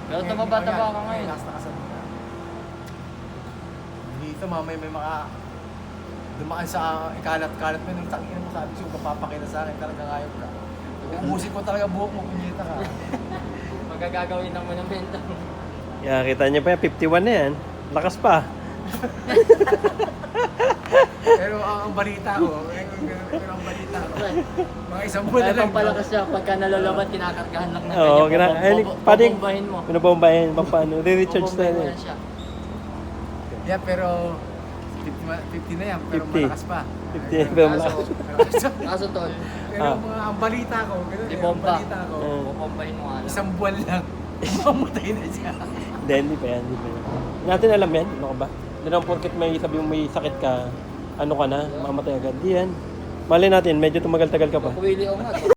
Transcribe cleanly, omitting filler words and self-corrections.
Pero tumaba-taba ka ngayon. Last na kasama na. Dito mamay may mga dumaan sa ikalat-kalat mo nung tangin mo sabi ko papapakita sa akin talaga ngayon ka. Uubusin ko talaga buhok mo kunyeta ka. Magagagawin ng monumento. Yeah, kita niyo pa yan, 51 na yan. Lakas pa. Pero ang balita ko, mga isang buwan na Ay, lang. pampalakas siya. Pagka nalalaman, kinakargahan lang na Oo, pwedeng Bobombahin mo. pinabombahin, paano, re-recharge na Bobombahin mo yan. na siya. Yeah, pero 50 na yan, pero 50. malakas pa. 50, pero malakas. Kaso tol, Pero mga ang balita ko, ganun Di eh, ang bomba. balita ko, bobombahin mo nga lang. isang buwan lang, mamatay na siya. Hindi pa yan, hindi pa yan. Hindi natin alam yan, ano ka ba? Hindi naman porket may sabi mo may sakit ka, ano ka na, mamatay agad. Di yan. Mali natin, medyo tumagal-tagal ka pa. Kuwili o nga.